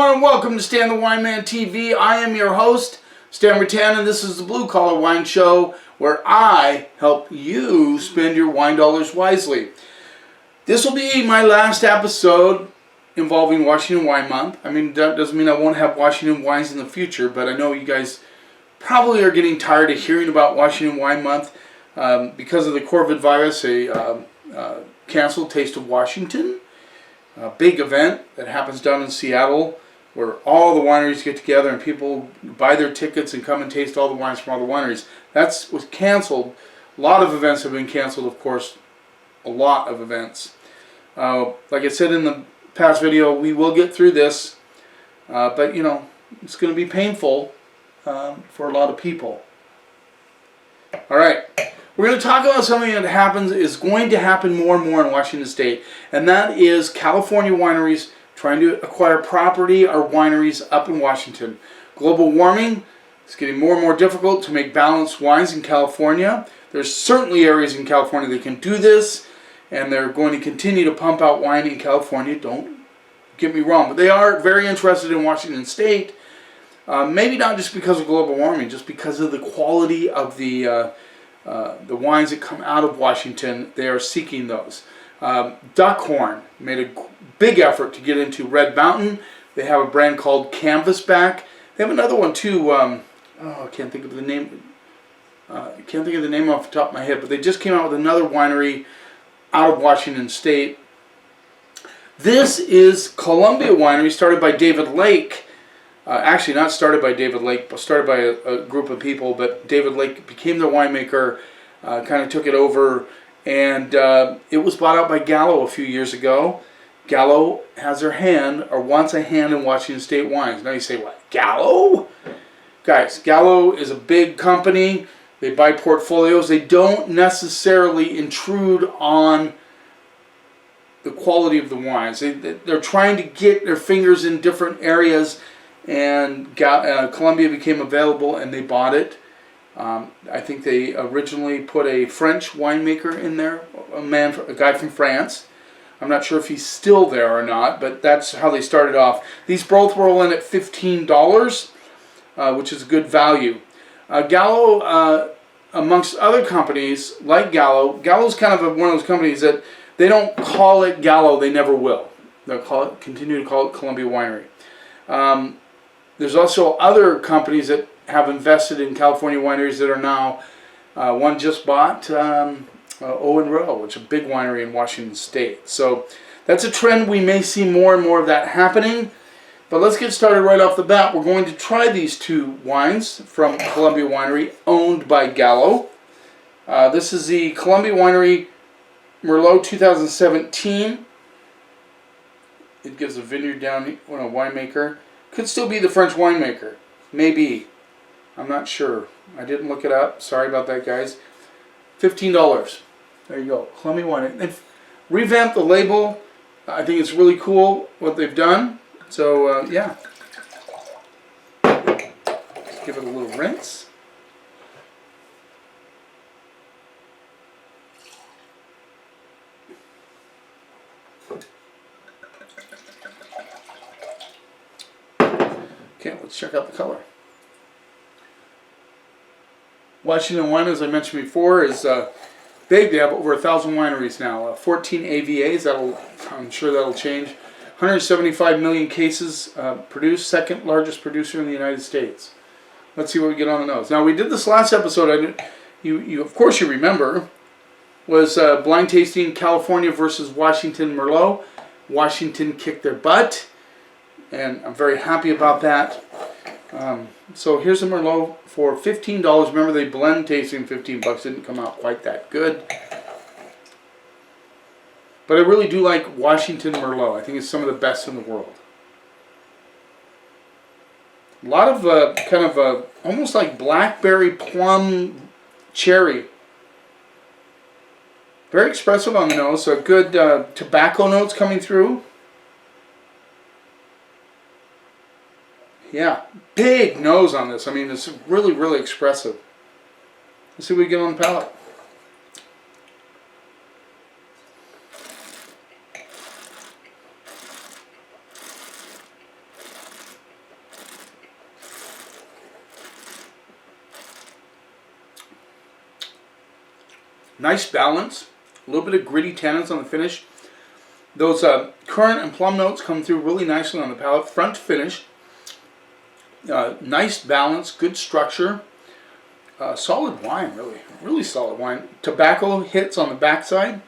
everyone, welcome to Stan the Wine Man TV. I am your host, Stan Rattan, and this is the Blue Collar Wine Show, where I help you spend your wine dollars wisely. This will be my last episode involving Washington Wine Month. I mean, that doesn't mean I won't have Washington wines in the future, but I know you guys probably are getting tired of hearing about Washington Wine Month because of the COVID virus, canceled Taste of Washington. A big event that happens down in Seattle where all the wineries get together and people buy their tickets and come and taste all the wines from all the wineries. That was canceled. A lot of events have been canceled, of course. A lot of events. Like I said in the past video, we will get through this, but you know, it's going to be painful for a lot of people. All right. We're going to talk about something that is going to happen more and more in Washington State, and that is California wineries trying to acquire property or wineries up in Washington. Global warming is getting more and more difficult to make balanced wines in California. There's certainly areas in California that can do this, and they're going to continue to pump out wine in California. Don't get me wrong, but they are very interested in Washington State, maybe not just because of global warming, just because of the quality of the wines that come out of Washington. They are seeking those. Duckhorn made a big effort to get into Red Mountain. They have a brand called Canvasback. They have another one too. I can't think of the name. Can't think of the name off the top of my head. But they just came out with another winery out of Washington State. This is Columbia Winery, started by David Lake. Actually, not started by David Lake, but started by a group of people. But David Lake became their winemaker, kind of took it over, and it was bought out by Gallo a few years ago. Gallo has their hand, or wants a hand in Washington State wines. Now you say, what, Gallo? Guys, Gallo is a big company. They buy portfolios. They don't necessarily intrude on the quality of the wines. They're trying to get their fingers in different areas, and Columbia became available and they bought it. I think they originally put a French winemaker in there, a guy from France. I'm not sure if he's still there or not, but that's how they started off. These both roll in at $15, which is a good value. Gallo, amongst other companies like Gallo's kind of one of those companies that they don't call it Gallo, they never will. They'll continue to call it Columbia Winery. There's also other companies that have invested in California wineries that are now, one just bought Owen Rowe, which is a big winery in Washington State. So that's a trend. We may see more and more of that happening. But let's get started right off the bat. We're going to try these two wines from Columbia Winery, owned by Gallo. This is the Columbia Winery Merlot 2017. It gives a vineyard down on a winemaker. Could still be the French winemaker. Maybe. I'm not sure. I didn't look it up. Sorry about that, guys. $15. There you go. Columbia Winery. They've revamped the label. I think it's really cool what they've done. So, yeah. Let's give it a little rinse. Okay, let's check out the color. Washington Wine, as I mentioned before, is big. They have over 1,000 wineries now. 14 AVAs. I'm sure that'll change. 175 million cases produced. Second largest producer in the United States. Let's see what we get on the nose. Now, we did this last episode. Of course you remember, was blind tasting California versus Washington Merlot. Washington kicked their butt, and I'm very happy about that. So here's a Merlot for $15. Remember, they blend tasting $15. Didn't come out quite that good. But I really do like Washington Merlot. I think it's some of the best in the world. A lot of kind of almost like blackberry, plum, cherry. Very expressive on the nose. So good tobacco notes coming through. Yeah, big nose on this. I mean, it's really, really expressive. Let's see what we get on the palate. Nice balance. A little bit of gritty tannins on the finish. Those currant and plum notes come through really nicely on the palate. Front to finish. Nice balance, good structure. Solid wine, really. Really solid wine. Tobacco hits on the backside.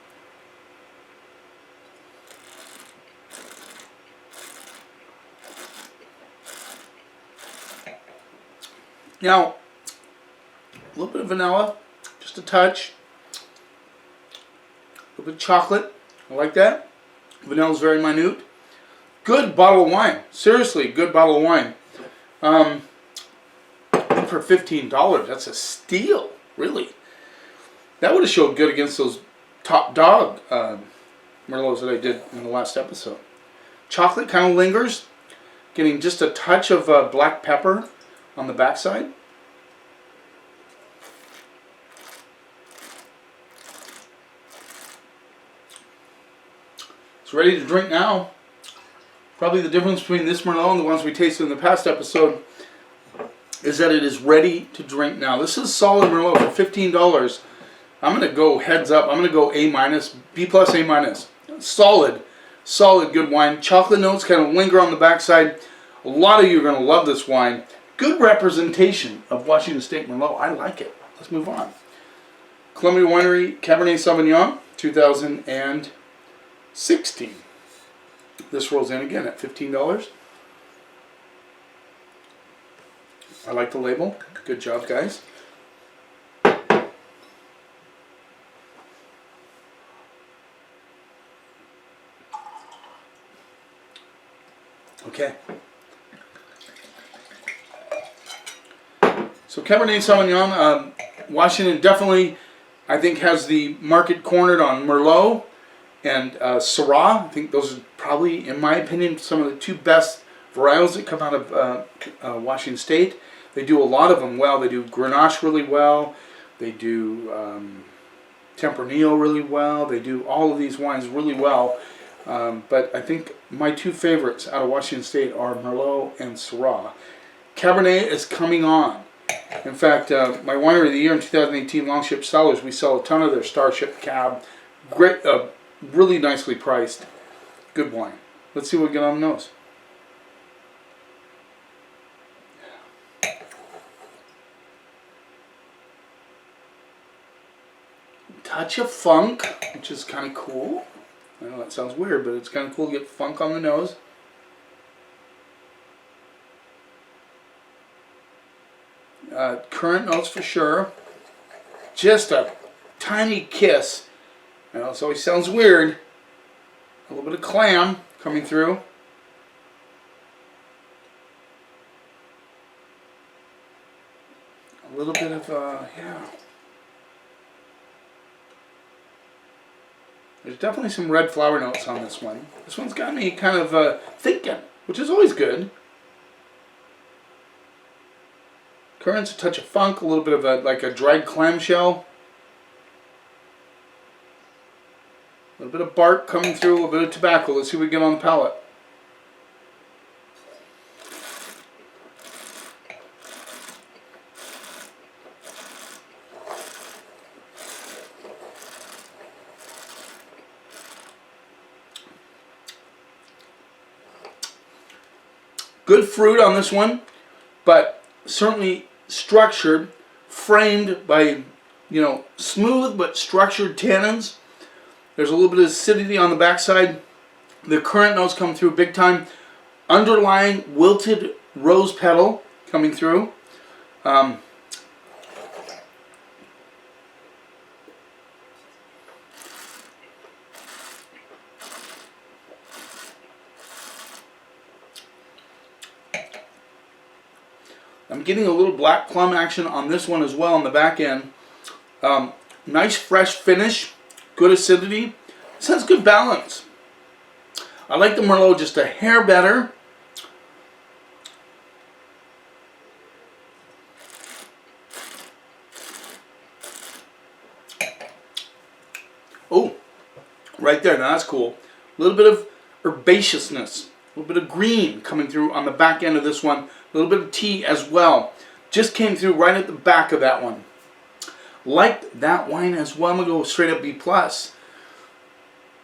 Now, a little bit of vanilla, just a touch. A little bit of chocolate. I like that. Vanilla is very minute. Good bottle of wine. Seriously, good bottle of wine. For $15, that's a steal, really. That would have showed good against those top dog Merlots that I did in the last episode. Chocolate kind of lingers, getting just a touch of black pepper on the backside. It's ready to drink now. Probably the difference between this Merlot and the ones we tasted in the past episode is that it is ready to drink now. This is solid Merlot for $15. I'm going to go heads up. I'm going to go A-, B+, A-. Solid, good wine. Chocolate notes kind of linger on the backside. A lot of you are going to love this wine. Good representation of Washington State Merlot. I like it. Let's move on. Columbia Winery Cabernet Sauvignon, 2016. This rolls in again at $15. I like the label. Good job, guys. Okay. So Cabernet Sauvignon, Washington definitely, I think, has the market cornered on Merlot and Syrah. I think those are probably, in my opinion, some of the two best varietals that come out of Washington State. They do a lot of them well. They do Grenache really well. They do Tempranillo really well. They do all of these wines really well. But I think my two favorites out of Washington State are Merlot and Syrah. Cabernet is coming on. In fact, my winery of the year in 2018, Longship Cellars, we sell a ton of their Starship Cab. Great, really nicely priced. Good wine. Let's see what we get on the nose. Touch of funk, which is kind of cool. I know that sounds weird, but it's kind of cool to get funk on the nose. Currant notes for sure. Just a tiny kiss. I know it always sounds weird. A little bit of clam coming through. A little bit of, yeah. There's definitely some red flower notes on this one. This one's got me kind of thinking, which is always good. Currant's a touch of funk, a little bit of like a dried clamshell. A little bit of bark coming through, a little bit of tobacco. Let's see what we get on the palate. Good fruit on this one, but certainly structured, framed by, smooth but structured tannins. There's a little bit of acidity on the backside. The currant notes come through big time. Underlying wilted rose petal coming through. I'm getting a little black plum action on this one as well on the back end. Nice fresh finish, good acidity. This has good balance. I like the Merlot just a hair better. Oh, right there, now that's cool. A little bit of herbaceousness, a little bit of green coming through on the back end of this one. A little bit of tea as well. Just came through right at the back of that one. liked that wine as well. I'm going to go straight up B+, A-.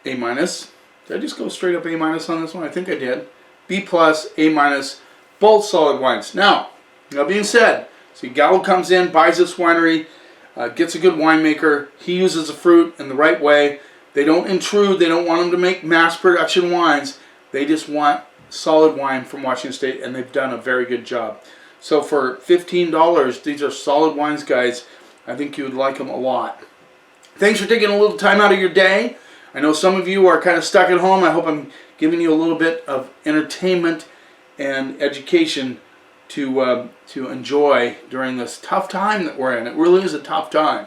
Did I just go straight up A- on this one? I think I did. B+, A-, both solid wines. Now, that being said, see, Gallo comes in, buys this winery, gets a good winemaker. He uses the fruit in the right way. They don't intrude. They don't want them to make mass production wines. They just want solid wine from Washington State, and they've done a very good job. So for $15, these are solid wines, guys. I think you would like them a lot. Thanks for taking a little time out of your day. I know some of you are kind of stuck at home. I hope I'm giving you a little bit of entertainment and education to enjoy during this tough time that we're in. It really is a tough time.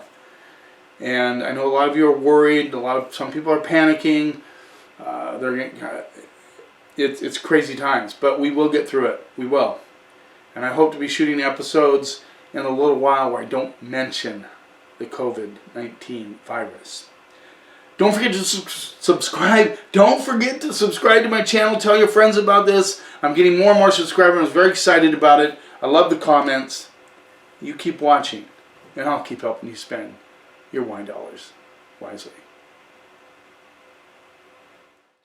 And I know a lot of you are worried. Some people are panicking. It's crazy times, but we will get through it. We will. And I hope to be shooting episodes in a little while where I don't mention the COVID-19 virus. Don't forget to subscribe. Don't forget to subscribe to my channel. Tell your friends about this. I'm getting more and more subscribers. I'm very excited about it. I love the comments. You keep watching, and I'll keep helping you spend your wine dollars wisely.